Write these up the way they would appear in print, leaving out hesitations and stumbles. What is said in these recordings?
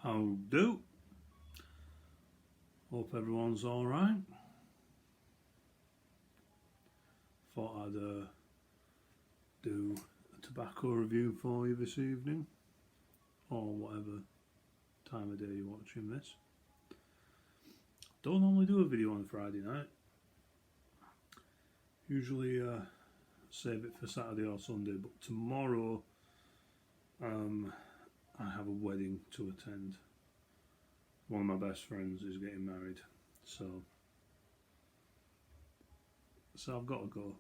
How do? Hope everyone's alright. Thought I'd do a tobacco review for you this evening, or whatever time of day you're watching this. Don't normally do a video on Friday night. Usually save it for Saturday or Sunday, but tomorrow I have a wedding to attend. One of my best friends is getting married, so I've got to go.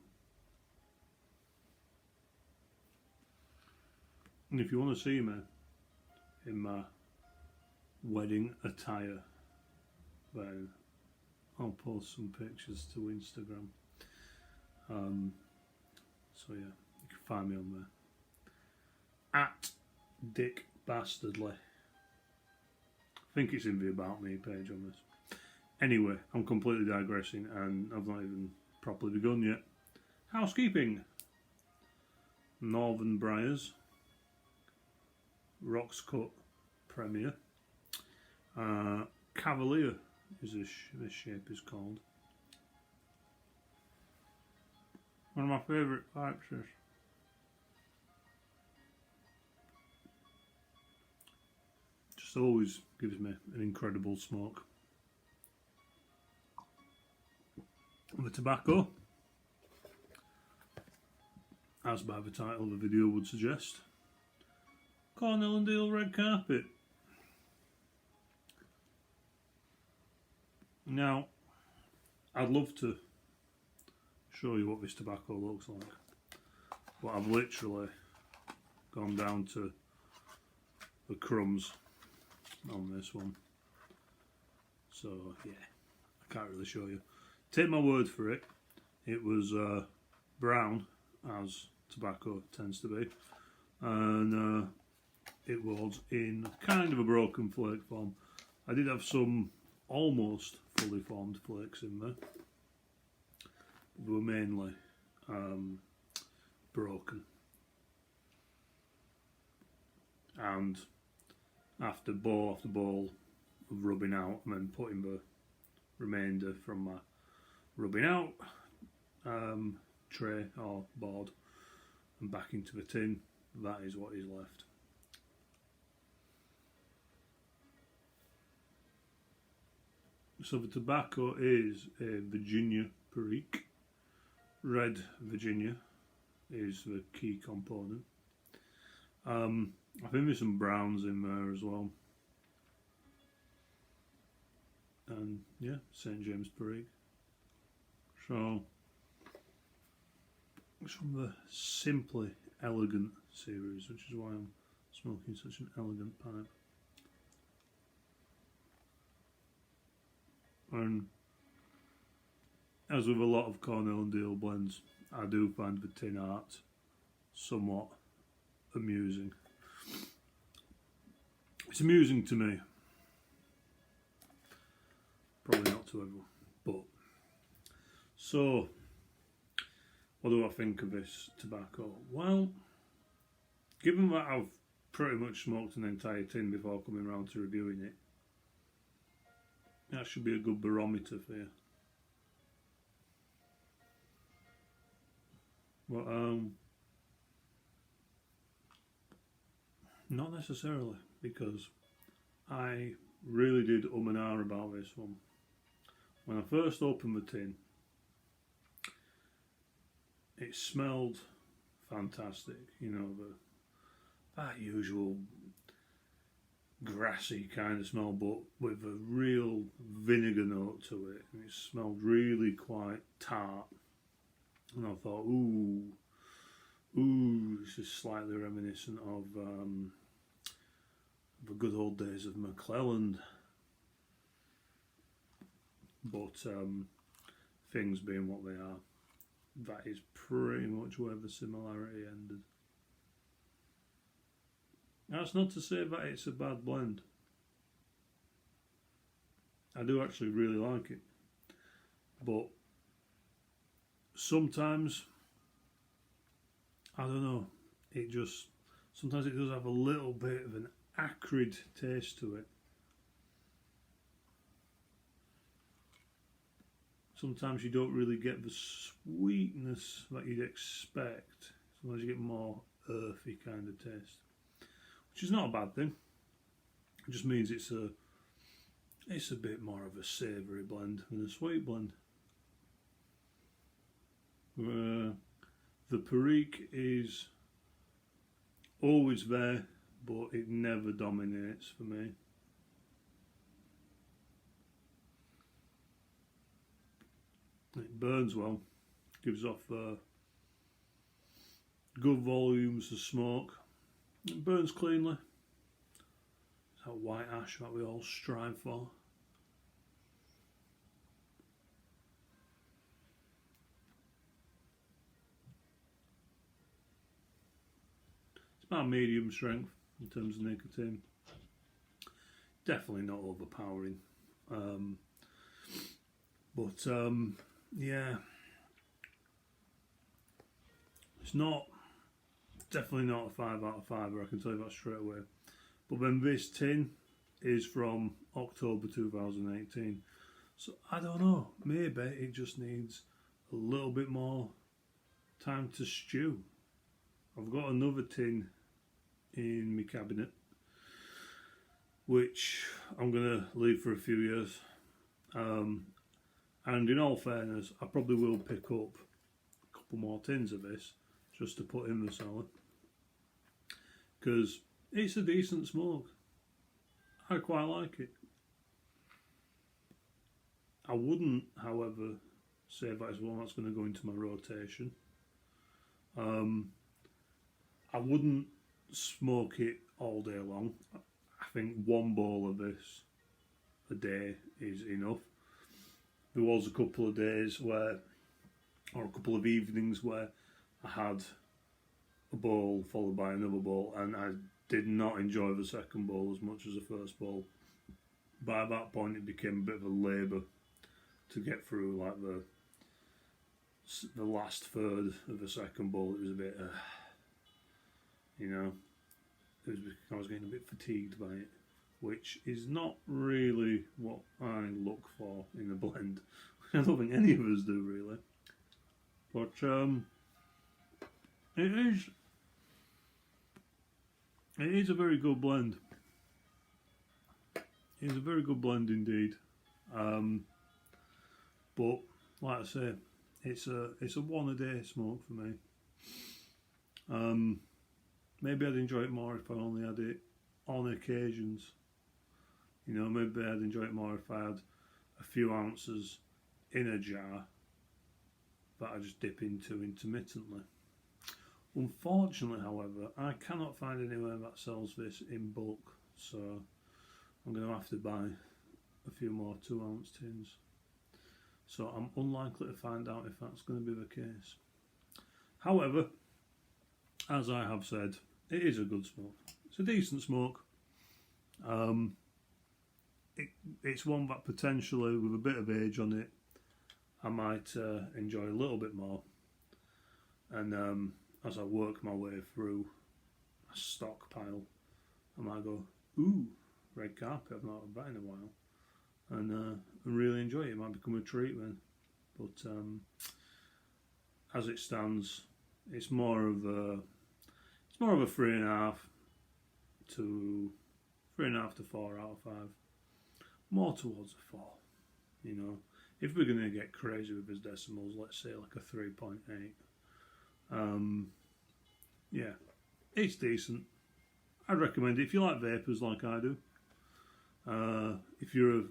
And if you want to see me in my wedding attire, then I'll post some pictures to Instagram. So yeah, you can find me on there. At Dick Bastardly. I think it's in the About Me page on this. Anyway, I'm completely digressing and I've not even properly begun yet. Housekeeping. Northern Briars. Rocks Cut Premier. Cavalier is this shape is called. One of my favourite pipes is. Just always gives me an incredible smoke. The tobacco, as by the title of the video would suggest, Cornell and Diehl Red Carpet. Now, I'd love to show you what this tobacco looks like, but I've literally gone down to the crumbs on this one, so yeah, I can't really show you. Take my word for it, it was brown, as tobacco tends to be, and it was in kind of a broken flake form. I did have some almost fully formed flakes in there. They were mainly broken. And after bowl after bowl of rubbing out and then putting the remainder from my rubbing out tray or board and back into the tin, that is what is left. So the tobacco is a Virginia Perique. Red Virginia is the key component. I think there's some browns in there as well. And yeah, St. James Perique. So it's from the Simply Elegant series, which is why I'm smoking such an elegant pipe. And as with a lot of Cornell and Diehl blends, I do find the tin art somewhat amusing. It's amusing to me. Probably not to everyone. But so, what do I think of this tobacco? Well, given that I've pretty much smoked an entire tin before coming round to reviewing it, that should be a good barometer for you. But not necessarily, because I really did and ah about this one. When I first opened the tin, it smelled fantastic, you know, that usual grassy kind of smell, but with a real vinegar note to it, and it smelled really quite tart. And I thought, ooh, this is slightly reminiscent of the good old days of McClelland. But things being what they are, that is pretty much where the similarity ended. That's not to say that it's a bad blend. I do actually really like it. But sometimes, I don't know, sometimes it does have a little bit of an acrid taste to it. Sometimes you don't really get the sweetness that you'd expect. Sometimes you get more earthy kind of taste, which is not a bad thing. It just means it's a bit more of a savoury blend than a sweet blend. The Perique is always there, but it never dominates for me. It burns well, gives off good volumes of smoke. It burns cleanly. It's that white ash that we all strive for. It's about medium strength in terms of nicotine. Definitely not overpowering. Yeah, it's not, definitely not a 5 out of 5, I can tell you that straight away. But then this tin is from October 2018, so I don't know, maybe it just needs a little bit more time to stew. I've got another tin in my cabinet which I'm going to leave for a few years. And in all fairness, I probably will pick up a couple more tins of this just to put in the cellar, because it's a decent smoke. I quite like it. I wouldn't, however, say that it's one that's going to go into my rotation. I wouldn't smoke it all day long. I think one bowl of this a day is enough. There was a couple of days where, or a couple of evenings where I had a bowl followed by another bowl, and I did not enjoy the second bowl as much as the first bowl. By that point it became a bit of a labour to get through like the last third of the second bowl. It was a bit, I was getting a bit fatigued by it, which is not really what I look for in a blend. I don't think any of us do really. But it is a very good blend. It is a very good blend indeed. But like I say, it's a one a day smoke for me. Maybe I'd enjoy it more if I only had it on occasions. You know, maybe I'd enjoy it more if I had a few ounces in a jar that I just dip into intermittently. Unfortunately, however, I cannot find anywhere that sells this in bulk, so I'm going to have to buy a few more 2-ounce tins. So I'm unlikely to find out if that's going to be the case. However, as I have said, it is a good smoke. It's a decent smoke. It's one that potentially, with a bit of age on it, I might enjoy a little bit more. And as I work my way through a stockpile, I might go, ooh, red carpet, I've not had that in a while. And really enjoy it. It might become a treat then. But as it stands, it's more of a 3.5 to 4 out of 5. More towards a 4. You know, if we're going to get crazy with his decimals, let's say like a 3.8. Yeah, it's decent. I'd recommend it if you like vapors like I do. If you're a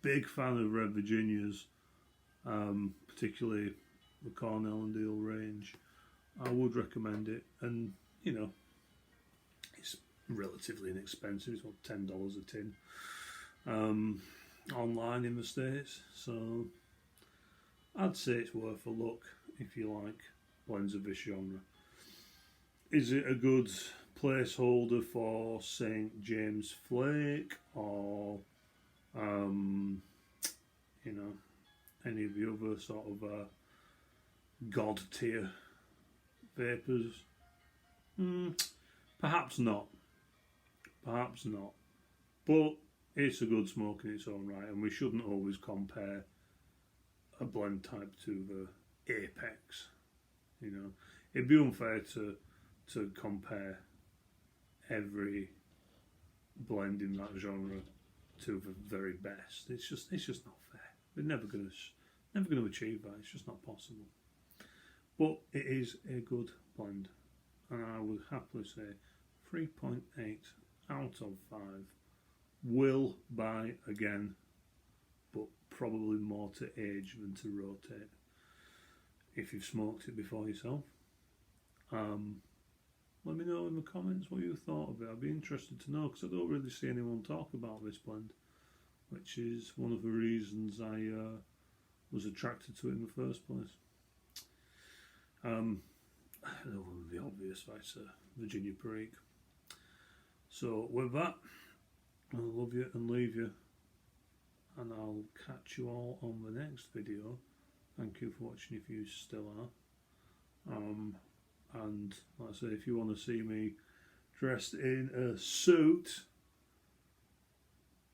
big fan of Red Virginias, particularly the Cornell and Diehl range, I would recommend it. And you know, it's relatively inexpensive. It's what, $10 a tin online in the States, so I'd say it's worth a look if you like blends of this genre. Is it a good placeholder for St. James Flake or any of the other sort of god tier vapors? Perhaps not. Perhaps not. But it's a good smoke in its own right, and we shouldn't always compare a blend type to the apex. You know, it'd be unfair to compare every blend in that genre to the very best. It's just not fair. We're never going to achieve that. It's just not possible. But it is a good blend, and I would happily say 3.8 out of 5. Will buy again, but probably more to age than to rotate. If you've smoked it before yourself, let me know in the comments what you thought of it. I'd be interested to know, because I don't really see anyone talk about this blend, which is one of the reasons I was attracted to it in the first place. The obvious vice Virginia Perique. So with that, I'll love you and leave you, and I'll catch you all on the next video. Thank you for watching if you still are. And like I say, if you want to see me dressed in a suit,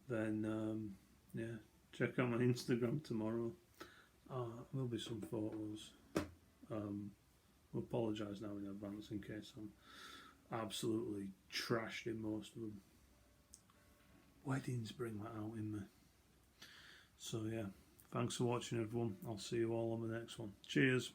then yeah, check out my Instagram tomorrow. There'll be some photos. I apologise now in advance in case I'm absolutely trashed in most of them. Weddings bring that out in me. So yeah, thanks for watching everyone. I'll see you all on the next one. Cheers.